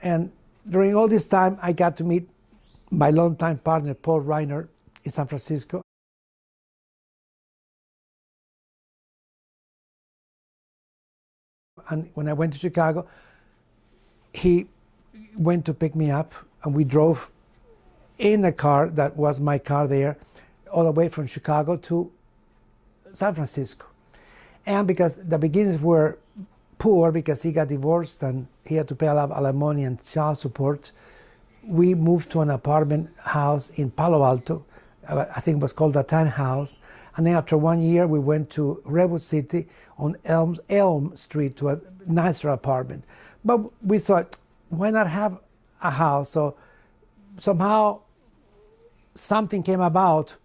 And during all this time, I got to meet my longtime partner, Paul Reiner, in San Francisco. And when I went to Chicago, he went to pick me up, and we drove in a car that was my car there, all the way from Chicago to San Francisco. And because the beginnings were poor, because he got divorced and he had to pay a lot of alimony and child support, we moved to an apartment house in Palo Alto. I think it was called the Tan House. And then after 1 year, we went to Redwood City on Elm Street to a nicer apartment. But we thought, why not have a house? So somehow something came about,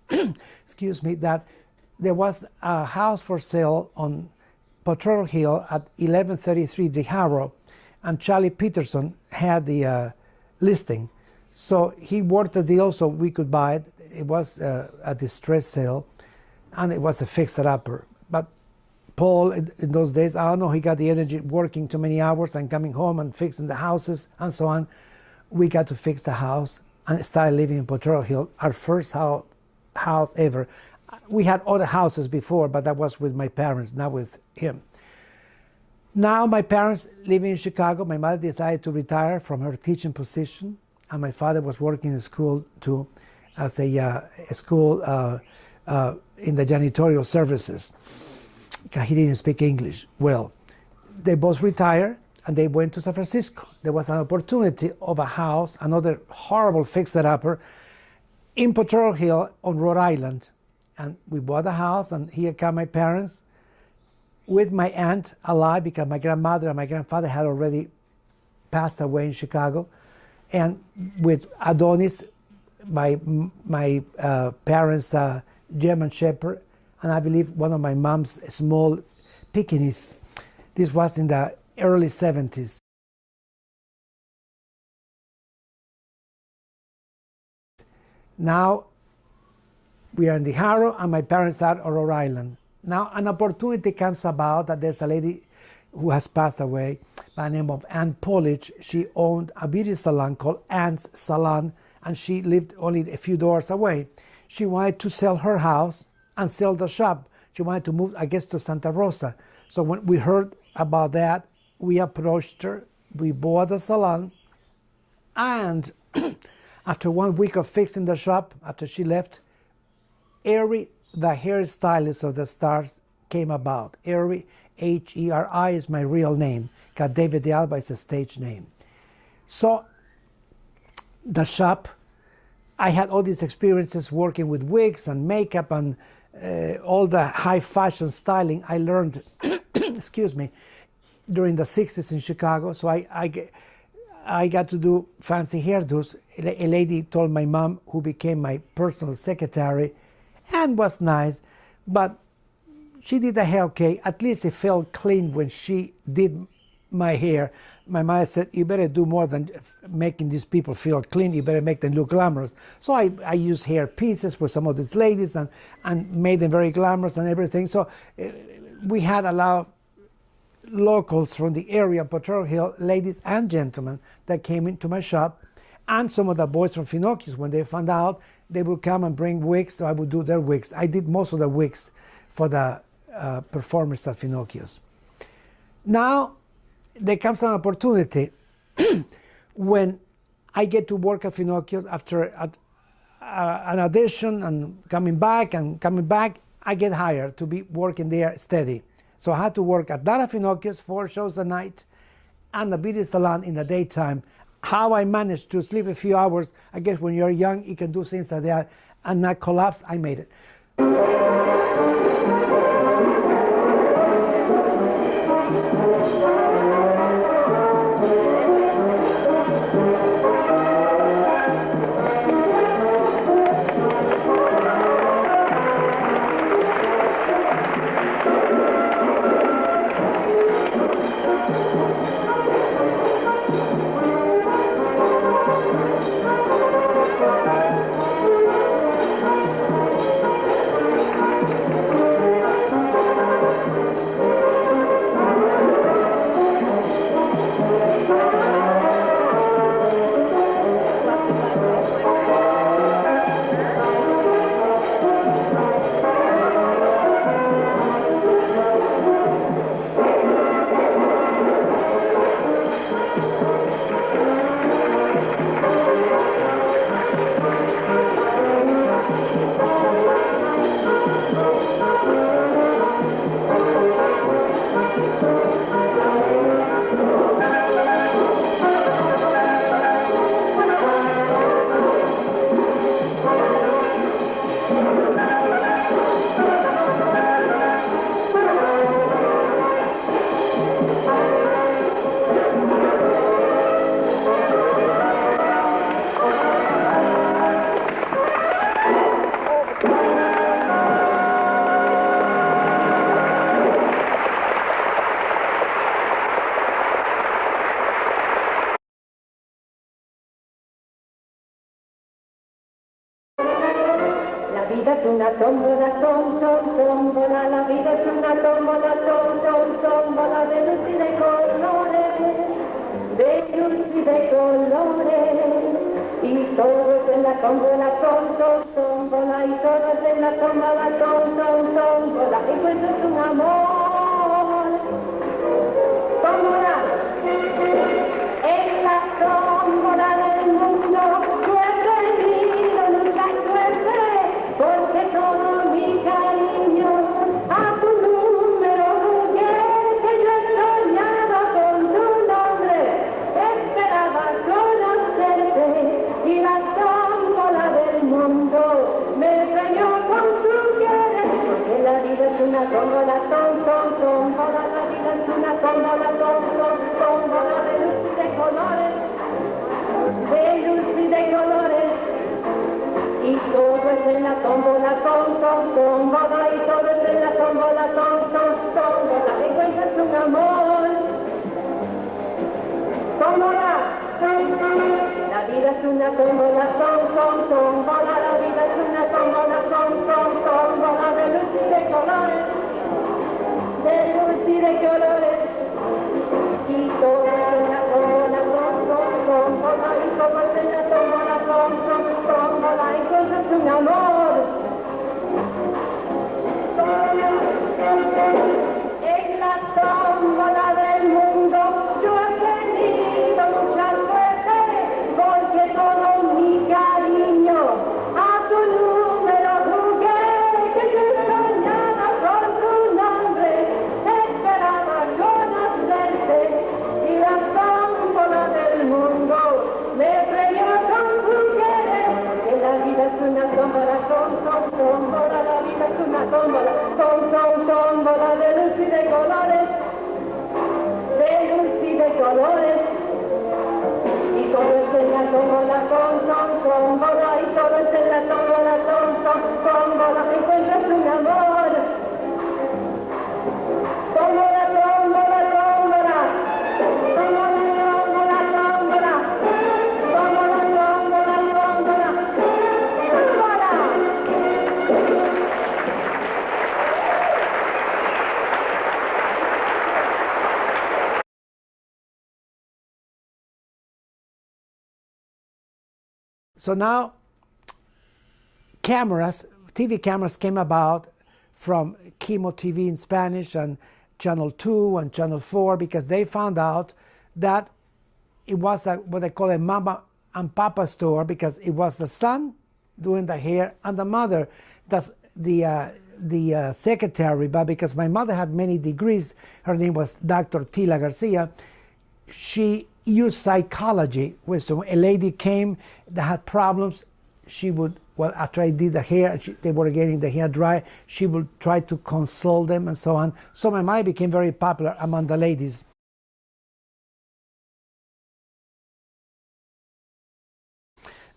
excuse me, that there was a house for sale on Potrero Hill at 1133 DeHarrow, and Charlie Peterson had the listing. So he worked the deal so we could buy it. It was a distress sale, and it was a fixer-upper. But Paul, in those days, I don't know, he got the energy working too many hours and coming home and fixing the houses and so on. We got to fix the house and started living in Potrero Hill, our first house ever. We had other houses before, but that was with my parents, not with him. Now my parents living in Chicago. My mother decided to retire from her teaching position, and my father was working in school too, as a school in the janitorial services. He didn't speak English well. They both retired, and they went to San Francisco. There was an opportunity of a house, another horrible fixer-upper, in Potrero Hill on Rhode Island. And we bought a house, and here come my parents with my aunt alive, because my grandmother and my grandfather had already passed away in Chicago, and with Adonis, my parents' German Shepherd, and I believe one of my mom's small Pekingese. This was in the early 70s. Now we are in the Harrow, and my parents are on Rhode Island. Now an opportunity comes about that there's a lady who has passed away by the name of Ann Polich. She owned a beauty salon called Ann's Salon, and she lived only a few doors away. She wanted to sell her house and sell the shop. She wanted to move, I guess, to Santa Rosa. So when we heard about that, we approached her, we bought the salon, and after 1 week of fixing the shop, after she left, Heri, the hairstylist of the stars, came about. Heri, H-E-R-I, is my real name, because David de Alba is a stage name. So the shop, I had all these experiences working with wigs and makeup and all the high fashion styling I learned, excuse me, during the 60s in Chicago. So I got to do fancy hairdos. A lady told my mom, who became my personal secretary, and was nice, but she did the hair okay. At least it felt clean when she did my hair. My mother said, you better do more than making these people feel clean, you better make them look glamorous. So I used hair pieces for some of these ladies and made them very glamorous and everything. So we had a lot of locals from the area, Potrero Hill, ladies and gentlemen, that came into my shop, and some of the boys from Finocchio's, when they found out, they would come and bring wigs, so I would do their wigs. I did most of the wigs for the performers at Finocchio's. Now, there comes an opportunity when I get to work at Finocchio's after an audition and coming back, I get hired to be working there steady. So I had to work at Dara Finocchio's 4 shows a night and the beauty salon in the daytime. How I managed to sleep a few hours, I guess when you're young, you can do things like that and not collapse. I made it. vida es una tómbola, tómbola, la vida es una tómbola, tómbola de luz y de colores, y todo es en la tómbola, tómbola, y todo es en la tómbola, tómbola, encuentras un amor, tómbola, en la tómbola del mundo, porque todo mi cariño a tu número juguete, yo he soñado con tu nombre, esperaba conocerte y la tómbola del mundo me premió con tu querer, porque la vida es una tómbola, tómbola, la vida es una tómbola, tómbola de luz y de colores, y todo es en la tómbola, tómbola, y todo es en la tómbola, tómbola, encuentras un amor, tómbola, la vida es una tómbola, tómbola, la vida es una tómbola, tómbola, de luz y de colores, y todo es en la tómbola, tómbola, y todo es en la tómbola, tómbola, encuentras un amor. En la tómbola del mundo yo he tenido mucha suerte, porque todo mi cariño a tu número juguete, yo he soñado con tu nombre, esperaba conocerte, y la tómbola del mundo me premió con tu querer, porque la vida es una tómbola, tómbola, la vida es una tómbola, tómbola de luz y de colores, y todo es en la tómbola, tómbola, y todo es en la tómbola, tómbola, encuentras un amor, tómbola, tómbola, tómbola, tómbola, tómbola, tómbola, tómbola, So now cameras, TV cameras came about from Chemo TV in Spanish and Channel 2 and Channel 4 because they found out that it was what they call a mama and papa store, because it was the son doing the hair and the mother, that's the secretary. But because my mother had many degrees, her name was Dr. Tila Garcia, she used psychology. So a lady came that had problems, she would, well, after I did the hair, they were getting the hair dry, she would try to console them and so on. So my mother became very popular among the ladies.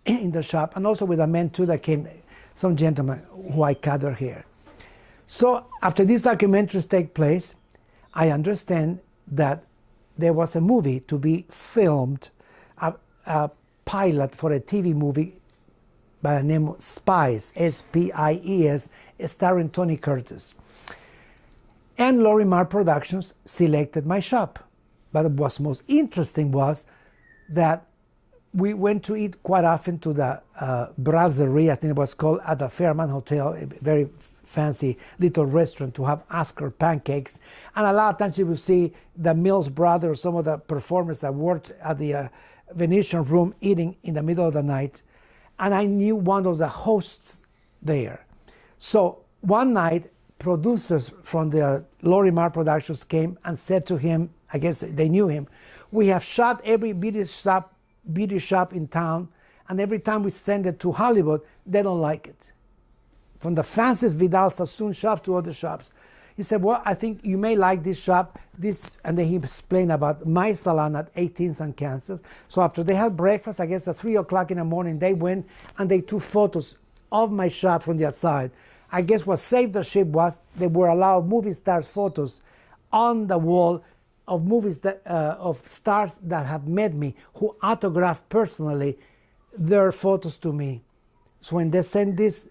In the shop, and also with the men too that came, some gentlemen who I cut their hair. So after these documentaries take place, I understand that there was a movie to be filmed, a pilot for a TV movie by the name of Spies, S-P-I-E-S, starring Tony Curtis. And Lorimar Productions selected my shop. But what was most interesting was that we went to eat quite often to the brasserie, I think it was called, at the Fairmont Hotel, a very fancy little restaurant, to have Oscar pancakes. And a lot of times you would see the Mills brothers, some of the performers that worked at the Venetian room eating in the middle of the night. And I knew one of the hosts there. So one night, producers from the Lorimar Productions came and said to him, I guess they knew him, we have shot every beauty shop in town, and every time we send it to Hollywood, they don't like it. From the fanciest Vidal Sassoon shops to other shops. He said, well, I think you may like this shop, and then he explained about my salon at 18th and Kansas. So after they had breakfast, I guess at 3 o'clock in the morning, they went and they took photos of my shop from the outside. I guess what saved the ship was they were allowed movie stars photos on the wall of movies that, of stars that have met me, who autographed personally their photos to me. So when they sent these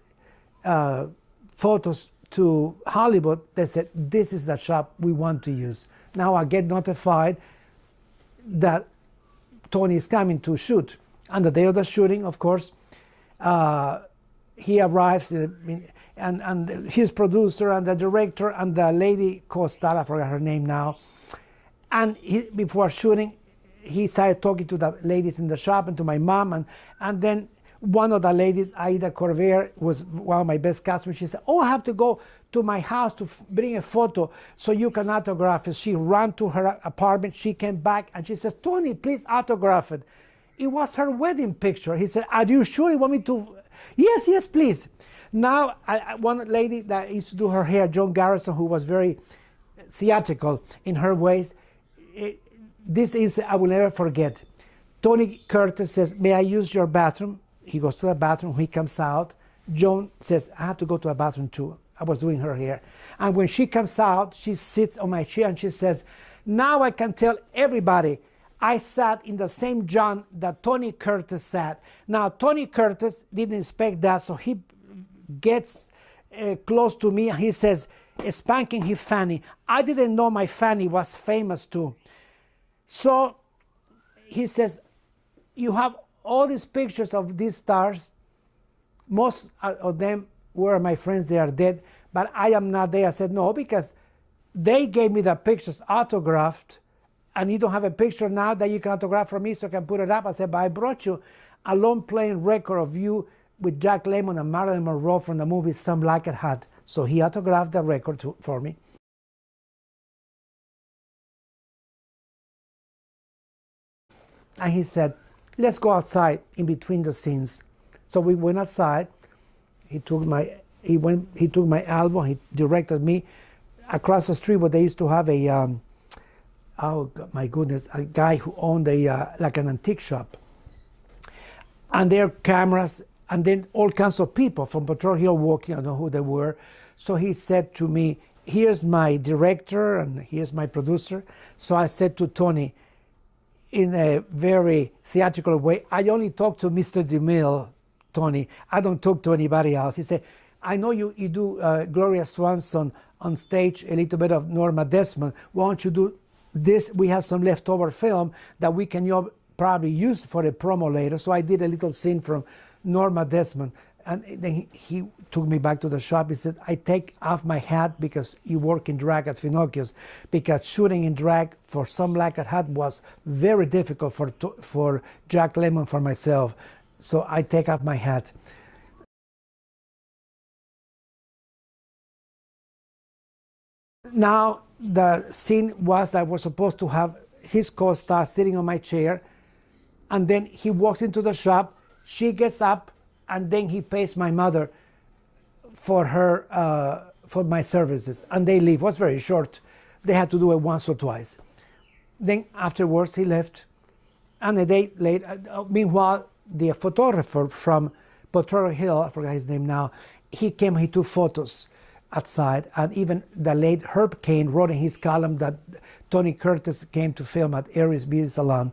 photos to Hollywood, they said, this is the shop we want to use. Now I get notified that Tony is coming to shoot. And the day of the shooting, of course, he arrives, and his producer and the director and the lady co-star, I forgot her name now. And before shooting, he started talking to the ladies in the shop and to my mom, and then one of the ladies, Aida Corvair, was one of my best customers. She said, oh, I have to go to my house to bring a photo so you can autograph it. She ran to her apartment. She came back and she said, Tony, please autograph it. It was her wedding picture. He said, are you sure you want me to? Yes, yes, please. Now, one lady that used to do her hair, Joan Garrison, who was very theatrical in her ways, this incident I will never forget. Tony Curtis says, may I use your bathroom? He goes to the bathroom, he comes out. Joan says, I have to go to a bathroom too. I was doing her hair. And when she comes out, she sits on my chair and she says, now I can tell everybody I sat in the same John that Tony Curtis sat. Now, Tony Curtis didn't expect that, so he gets close to me and he says, spanking his fanny. I didn't know my fanny was famous too. So he says, you have all these pictures of these stars. Most of them were my friends, they are dead, but I am not there. I said, no, because they gave me the pictures autographed, and you don't have a picture now that you can autograph from me so I can put it up. I said, but I brought you a long-playing record of you with Jack Lemmon and Marilyn Monroe from the movie Some Like It Hot. So he autographed the record for me. And he said, let's go outside in between the scenes. So we went outside. He took my album. He directed me across the street where they used to have a oh my goodness, a guy who owned a like an antique shop. And there are cameras, and then all kinds of people from Potrero Hill walking. I don't know who they were. So he said to me, here's my director and here's my producer. So I said to Tony, in a very theatrical way, I only talk to Mr. DeMille, Tony. I don't talk to anybody else. He said, I know you do Gloria Swanson on stage, a little bit of Norma Desmond. Why don't you do this? We have some leftover film that we can probably use for a promo later. So I did a little scene from Norma Desmond. And then he took me back to the shop. He said, I take off my hat because you work in drag at Finocchio's, because shooting in drag for Some Like It Hot was very difficult for Jack Lemmon, for myself. So I take off my hat. Now the scene was that I was supposed to have his co-star sitting on my chair, and then he walks into the shop, she gets up, and then he pays my mother for her for my services, and they leave. It was very short. They had to do it once or twice. Then afterwards he left, and a day later, meanwhile, the photographer from Potrero Hill, I forgot his name now, he came, he took photos outside, and even the late Herb Caen wrote in his column that Tony Curtis came to film at Heri's Beauty Salon.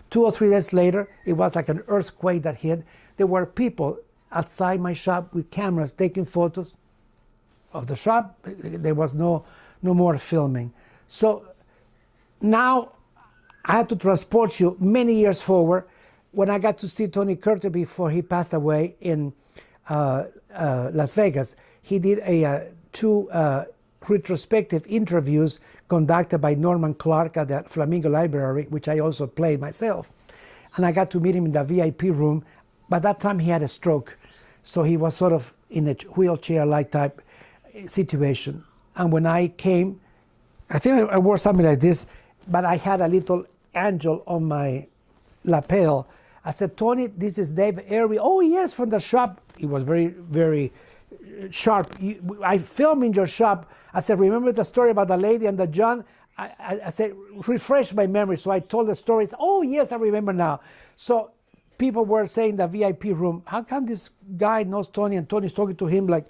Two or 3 days later, it was like an earthquake that hit. There were people outside my shop with cameras taking photos of the shop. There was no more filming. So now I had to transport you many years forward. When I got to see Tony Curtis before he passed away in Las Vegas, he did two retrospective interviews conducted by Norman Clark at the Flamingo Library, which I also played myself. And I got to meet him in the VIP room By that time he had a stroke, so he was sort of in a wheelchair-like type situation. And when I came, I think I wore something like this, but I had a little angel on my lapel. I said, Tony, this is Dave Heri. Oh yes, from the shop. He was very, very sharp. I filmed in your shop. I said, remember the story about the lady and the John? I said, refresh my memory. So I told the stories. Oh yes, I remember now. So people were saying the VIP room, how come this guy knows Tony and Tony's talking to him like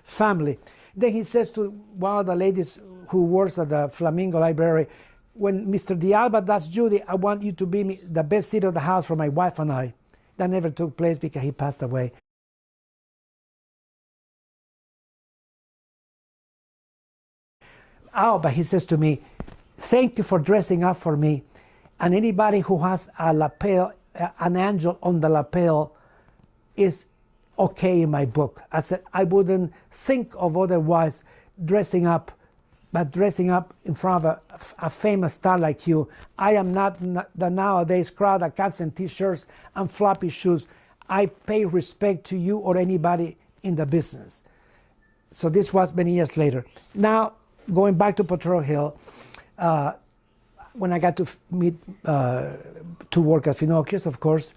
family? Then he says to one of the ladies who works at the Flamingo Library, when Mr. Alba does Judy, I want you to be the best seat of the house for my wife and I. That never took place because he passed away. Oh, but he says to me, thank you for dressing up for me. And anybody who has a lapel, an angel on the lapel, is okay in my book. I said, I wouldn't think of otherwise dressing up, but dressing up in front of a famous star like you. I am not the nowadays crowd that comes in t-shirts and floppy shoes. I pay respect to you or anybody in the business. So this was many years later. Now, going back to Potrero Hill, when I got to meet, to work at Finocchio's, of course,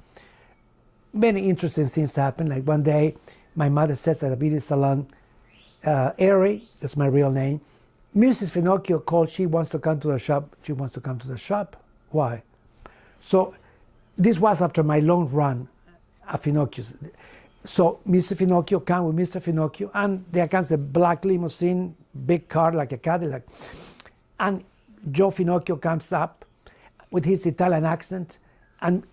many interesting things happened. Like one day, my mother says at a beauty salon, Heri, that's my real name, Mrs. Finocchio called, she wants to come to the shop. She wants to come to the shop. Why? So this was after my long run at Finocchio's. So Mr. Finocchio came with Mr. Finocchio, and there comes a black limousine, big car like a Cadillac. And Joe Finocchio comes up with his Italian accent, and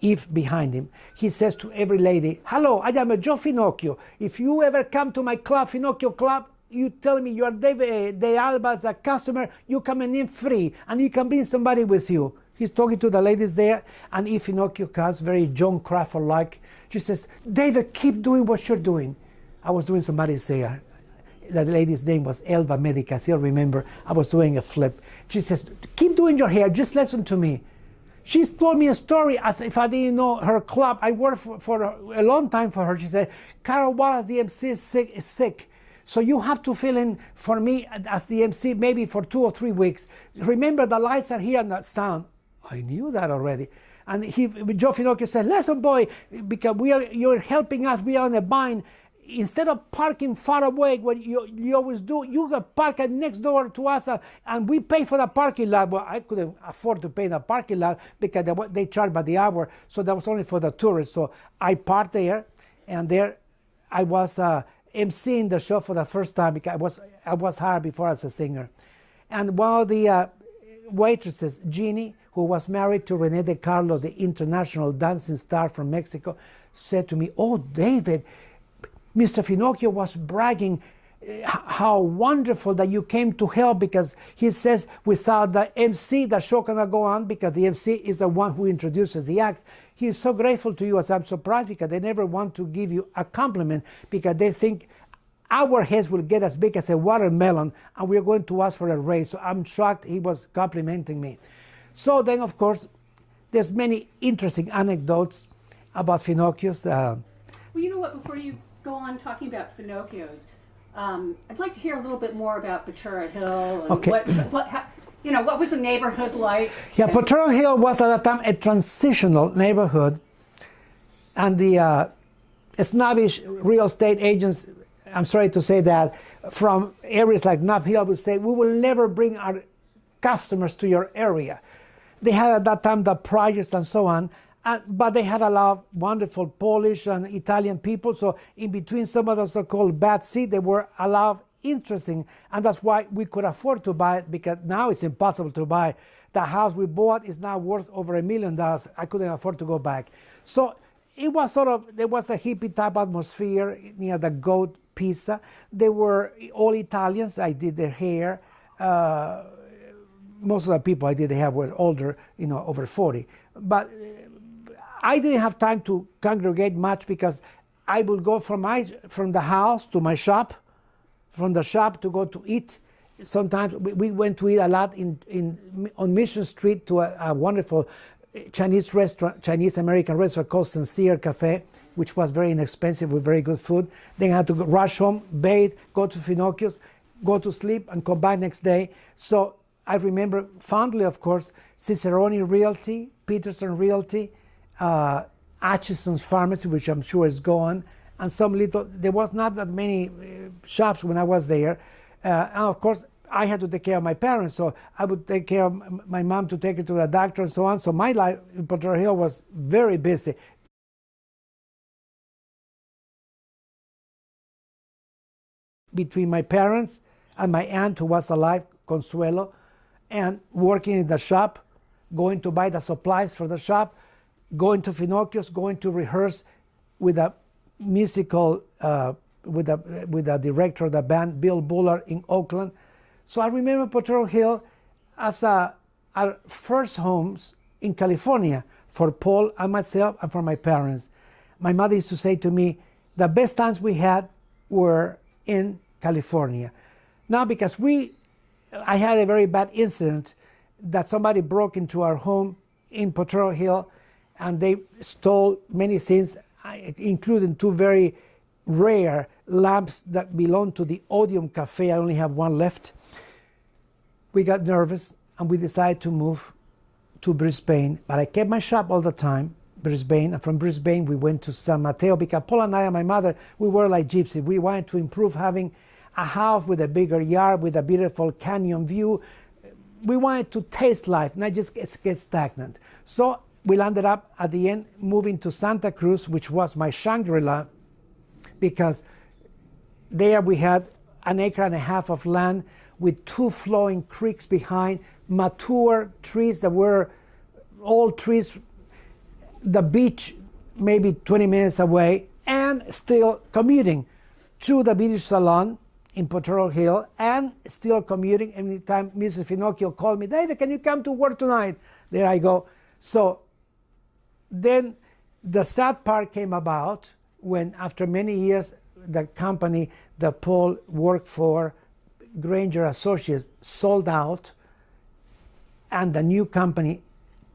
Eve behind him. He says to every lady, hello, I am a Joe Finocchio. If you ever come to my club, Finocchio Club, you tell me you are De Alba as a customer, you come in free, and you can bring somebody with you. He's talking to the ladies there, and Eve Finocchio comes, very Joan Crawford-like. She says, David, keep doing what you're doing. I was doing somebody's hair. The lady's name was Alba Medica, I still remember. I was doing a flip. She says, keep doing your hair, just listen to me. She told me a story as if I didn't know her club. I worked for a long time for her. She said, Carol Wallace, the MC, is sick. So you have to fill in for me as the MC maybe for 2 or 3 weeks. Remember, the lights are here and the sound. I knew that already. And Joe Finocchio said, listen, boy, because you're helping us, we are on a bind. Instead of parking far away, what you always do, you can park next door to us, and we pay for the parking lot. Well, I couldn't afford to pay the parking lot because they charge by the hour, so that was only for the tourists. So I parked there, and there I was emceeing the show for the first time because I was hired before as a singer. And one of the waitresses, Jeannie, who was married to René de Carlo, the international dancing star from Mexico, said to me, oh, David, Mr. Finocchio was bragging how wonderful that you came to help, because he says without the MC, the show cannot go on, because the MC is the one who introduces the act. He is so grateful to you, as I'm surprised because they never want to give you a compliment because they think our heads will get as big as a watermelon and we're going to ask for a raise. So I'm shocked he was complimenting me. So then, of course, there's many interesting anecdotes about Finocchio's. Well, you know what, before you go on talking about Finocchio's, I'd like to hear a little bit more about Potrero Hill and okay. What was the neighborhood like? Yeah, Potrero Hill was at that time a transitional neighborhood, and the snobbish real estate agents, I'm sorry to say that, from areas like Nob Hill would say, we will never bring our customers to your area. They had at that time the projects and so on, but they had a lot of wonderful Polish and Italian people, so in between some of the so-called bad seed, there were a lot of interesting, and that's why we could afford to buy it, because now it's impossible to buy. The house we bought is now worth over $1 million. I couldn't afford to go back. So it was there was a hippie type atmosphere near the goat pizza. They were all Italians. I did their hair. Most of the people I did their hair were older, over 40. But I didn't have time to congregate much because I would go from the house to my shop, from the shop to go to eat. Sometimes we went to eat a lot on Mission Street to a wonderful Chinese restaurant, Chinese-American restaurant called Sincere Cafe, which was very inexpensive with very good food. Then I had to rush home, bathe, go to Finocchio's, go to sleep, and come back next day. So I remember fondly, of course, Cicerone Realty, Peterson Realty, Atchison's Pharmacy, which I'm sure is gone, and some little, there was not that many shops when I was there. And of course, I had to take care of my parents, so I would take care of my mom to take her to the doctor and so on. So my life in Potrero Hill was very busy. Between my parents and my aunt who was alive, Consuelo, and working in the shop, going to buy the supplies for the shop, going to Finocchio's, going to rehearse with a musical, with the director of the band, Bill Bullard, in Oakland. So I remember Potrero Hill as our first homes in California for Paul and myself and for my parents. My mother used to say to me, the best times we had were in California. Now, because I had a very bad incident that somebody broke into our home in Potrero Hill and they stole many things, including two very rare lamps that belonged to the Odeon Cafe. I only have one left. We got nervous and we decided to move to Brisbane, but I kept my shop all the time, Brisbane, and from Brisbane we went to San Mateo because Paul and I and my mother, we were like gypsies. We wanted to improve having a house with a bigger yard, with a beautiful canyon view. We wanted to taste life, not just get stagnant. So we landed up at the end moving to Santa Cruz, which was my Shangri-La, because there we had an acre and a half of land with two flowing creeks behind, mature trees that were old trees, the beach maybe 20 minutes away, and still commuting to the beauty salon in Potrero Hill, and still commuting. Anytime Mrs. Finocchio called me, David, can you come to work tonight? There I go. So then the sad part came about when, after many years, the company that Paul worked for, Granger Associates, sold out, and the new company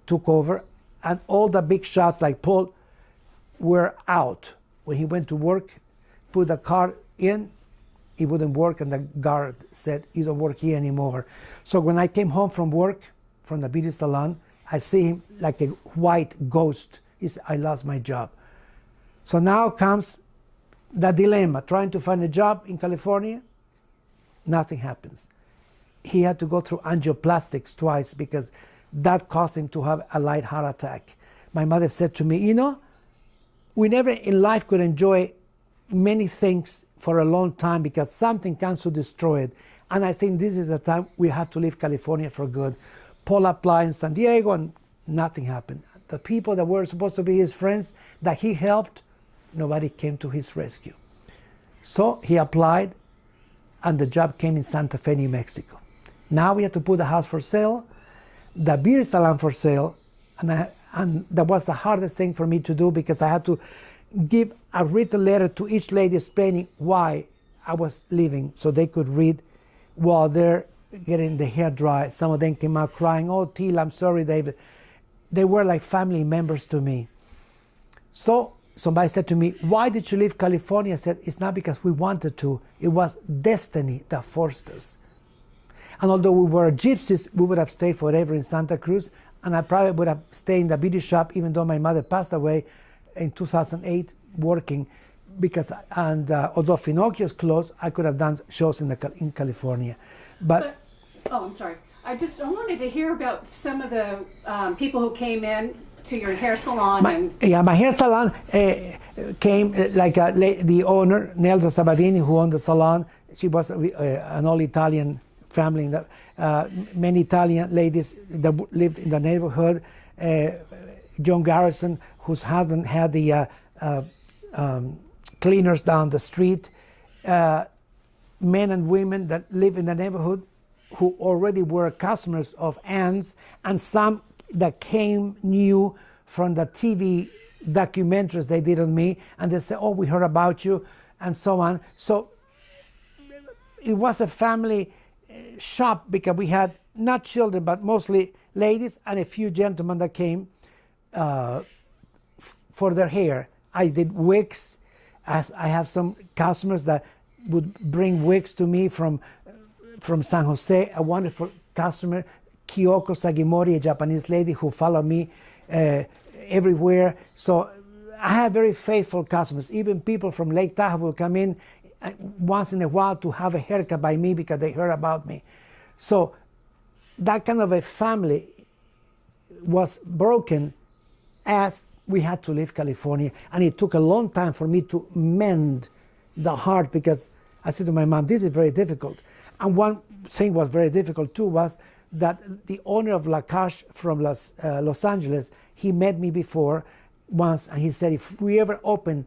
took over, and all the big shots like Paul were out. When he went to work, put the card in, it wouldn't work, and the guard said, you don't work here anymore. So when I came home from work, from the beauty salon, I see him like a white ghost. He said, I lost my job. So now comes the dilemma, trying to find a job in California. Nothing happens. He had to go through angioplastics twice because that caused him to have a light heart attack. My mother said to me, you know, we never in life could enjoy many things for a long time because something comes to destroy it. And I think this is the time we have to leave California for good. Paul applied in San Diego and nothing happened. The people that were supposed to be his friends that he helped, nobody came to his rescue. So he applied and the job came in Santa Fe, New Mexico. Now we have to put the house for sale, the beauty salon for sale, and that was the hardest thing for me to do because I had to give a written letter to each lady explaining why I was leaving so they could read while they're getting the hair dry. Some of them came out crying, oh, Teal, I'm sorry, David. They were like family members to me. So somebody said to me, why did you leave California? I said, it's not because we wanted to. It was destiny that forced us. And although we were gypsies, we would have stayed forever in Santa Cruz, and I probably would have stayed in the beauty shop even though my mother passed away in 2008 working, because although Finocchio's closed, I could have done shows in California. But oh, I'm sorry. I wanted to hear about some of the people who came in to your hair salon. My hair salon came like the owner, Nelsa Sabadini, who owned the salon. She was an all-Italian family. Many Italian ladies that lived in the neighborhood. John Garrison, whose husband had the cleaners down the street. Men and women that live in the neighborhood who already were customers of Anne's, and some that came new from the TV documentaries they did on me, and they said, oh, we heard about you, and so on. So it was a family shop because we had not children, but mostly ladies and a few gentlemen that came for their hair. I did wigs. I have some customers that would bring wigs to me from San Jose, a wonderful customer, Kyoko Sagimori, a Japanese lady who followed me everywhere. So I have very faithful customers. Even people from Lake Tahoe will come in once in a while to have a haircut by me because they heard about me. So that kind of a family was broken as we had to leave California. And it took a long time for me to mend the heart, because I said to my mom, this is very difficult. And one thing was very difficult too was that the owner of La Cache from Los Angeles, he met me before once, and he said, if we ever open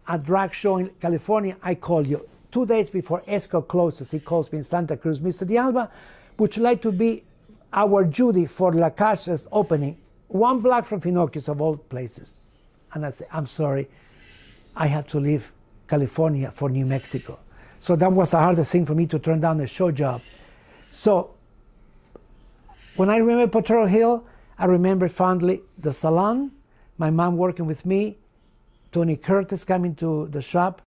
a drag show in California, I call you. 2 days before Esco closes, he calls me in Santa Cruz, Mr. De Alba, would you like to be our Judy for La Cache's opening? 1 block from Finocchio's, of all places. And I said, I'm sorry, I have to leave California for New Mexico. So that was the hardest thing for me, to turn down a show job. So when I remember Potrero Hill, I remember fondly the salon, my mom working with me, Tony Curtis coming to the shop.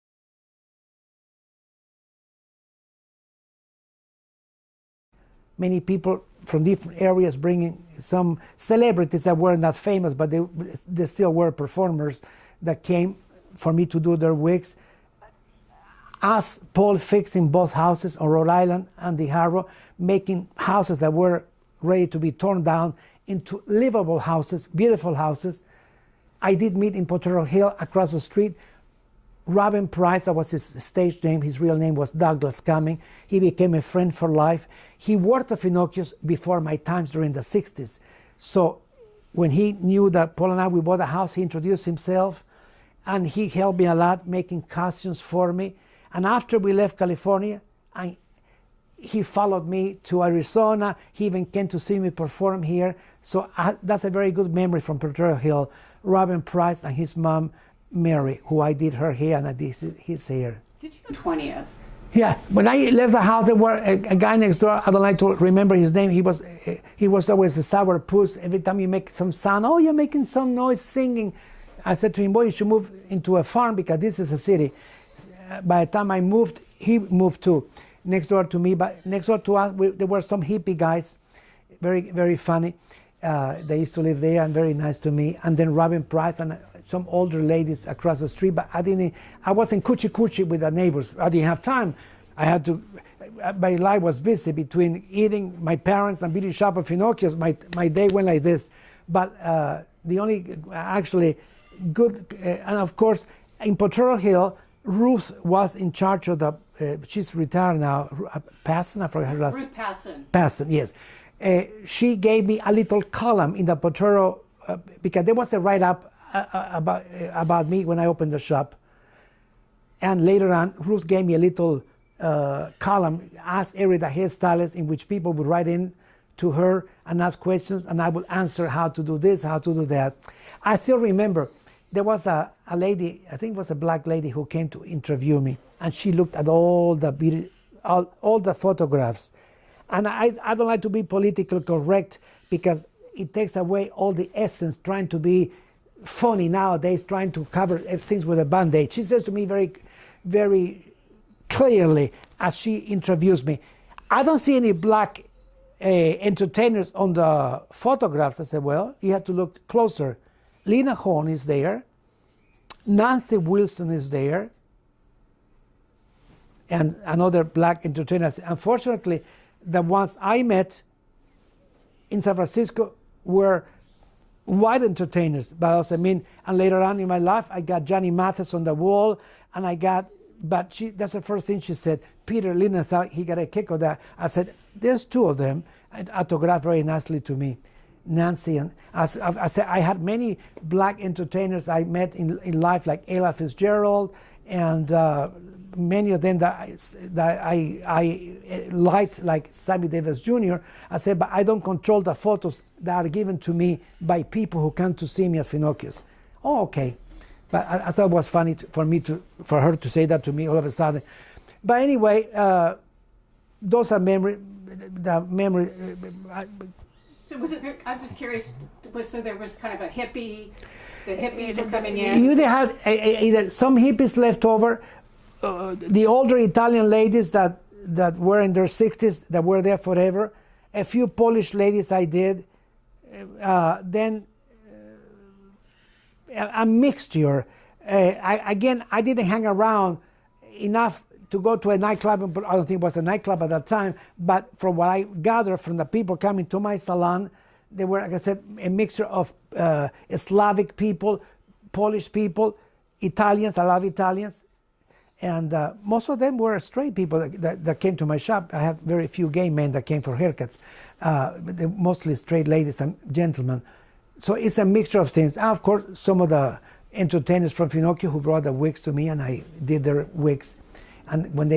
Many people from different areas bringing some celebrities that were not famous, but they still were performers that came for me to do their wigs. Us, Paul, fixing both houses on Rhode Island and the Harbor, making houses that were ready to be torn down into livable houses, beautiful houses. I did meet in Potrero Hill, across the street, Robin Price. That was his stage name. His real name was Douglas Cumming. He became a friend for life. He worked at Finocchio's before my times during the 60s. So when he knew that Paul and I, we bought a house, he introduced himself, and he helped me a lot, making costumes for me. And after we left California, he followed me to Arizona. He even came to see me perform here. So that's a very good memory from Potrero Hill. Robin Price and his mom, Mary, who I did her hair and I did his hair. Did you go 20th? Yeah, when I left the house, there was a guy next door. I don't like to remember his name. He was always the sour puss. Every time you make some sound, oh, you're making some noise singing. I said to him, boy, you should move into a farm because this is a city. By the time I moved, he moved too, next door to me. But next door to us, there were some hippie guys, very, very funny. They used to live there and very nice to me. And then Robin Price and some older ladies across the street. But I wasn't coochie with the neighbors. I didn't have time. I had to, my life was busy between eating, my parents, and beauty shop at Finocchio's. My day went like this. But the only actually good, and of course, in Potrero Hill, Ruth was in charge of the, she's retired now, Passon, I forgot her last name. Ruth Passon. Passon, yes. She gave me a little column in the Potrero, because there was a write-up about me when I opened the shop. And later on, Ruth gave me a little column, Ask Heri the Hairstylist, in which people would write in to her and ask questions, and I would answer how to do this, how to do that. I still remember there was a lady, I think it was a black lady, who came to interview me, and she looked at all the photographs. And I don't like to be politically correct, because it takes away all the essence, trying to be funny nowadays, trying to cover things with a band-aid. She says to me very, very clearly as she interviews me, I don't see any black entertainers on the photographs. I said, well, you have to look closer. Lena Horne is there, Nancy Wilson is there, and another black entertainer. Unfortunately, the ones I met in San Francisco were white entertainers. But I mean, and later on in my life, I got Johnny Mathis on the wall, and I got, but that's the first thing she said. Peter Lina thought he got a kick of that. I said, there's 2 of them, and autographed very nicely to me. Nancy, and I said, I had many black entertainers I met in life, like Ella Fitzgerald, and many of them that I liked, like Sammy Davis Jr. I said, but I don't control the photos that are given to me by people who come to see me at Finocchio's. Oh, okay. But I thought it was funny for her to say that to me all of a sudden. But anyway, those are So was it? I'm just curious. So there was kind of a hippie. The hippies were coming in. You had either some hippies left over, the older Italian ladies that were in their 60s that were there forever, a few Polish ladies I did, then a mixture. I didn't hang around enough to go to a nightclub. I don't think it was a nightclub at that time, but from what I gathered from the people coming to my salon, they were, like I said, a mixture of Slavic people, Polish people, Italians. I love Italians. And most of them were straight people that came to my shop. I have very few gay men that came for haircuts, they're mostly straight ladies and gentlemen. So it's a mixture of things. And of course, some of the entertainers from Finocchio who brought the wigs to me, and I did their wigs. And one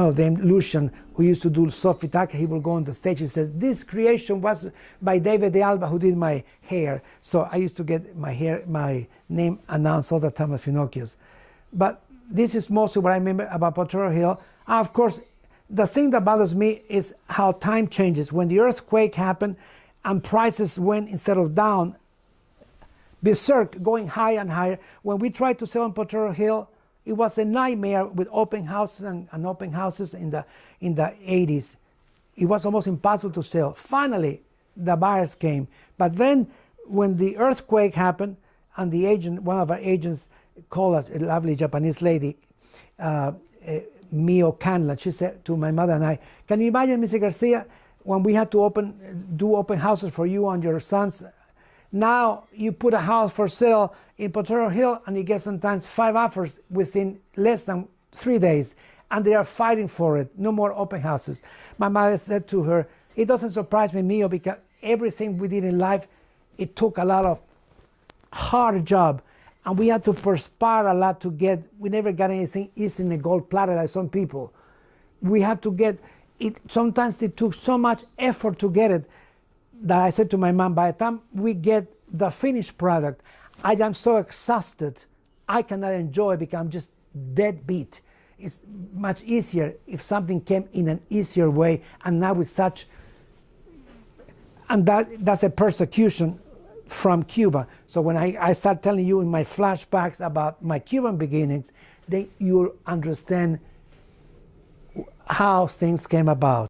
of them, Lucian, who used to do Sophie Tucker, he will go on the stage and says, "This creation was by David Alba, who did my hair." So I used to get my name announced all the time at Finocchio's. But this is mostly what I remember about Potrero Hill. Of course, the thing that bothers me is how time changes. When the earthquake happened and prices went, instead of down, berserk, going higher and higher. When we tried to sell on Potrero Hill, it was a nightmare with open houses and open houses in the 80s. It was almost impossible to sell. Finally, the buyers came. But then when the earthquake happened and the agent, one of our agents called us, a lovely Japanese lady, Mio Canlan, she said to my mother and I, "Can you imagine, Mr. Garcia, when we had to do open houses for you and your sons? Now you put a house for sale in Potrero Hill and you get sometimes 5 offers within less than 3 days, and they are fighting for it. No more open houses." My mother said to her, "It doesn't surprise me, Mio, because everything we did in life, it took a lot of hard job, and we had to perspire a lot to get. We never got anything easy in a gold platter like some people. We have to get it. Sometimes it took so much effort to get it that I said to my mom, by the time we get the finished product, I am so exhausted, I cannot enjoy it because I'm just dead beat. It's much easier if something came in an easier way, and not with such, and that's a persecution from Cuba. So when I start telling you in my flashbacks about my Cuban beginnings, then you'll understand how things came about.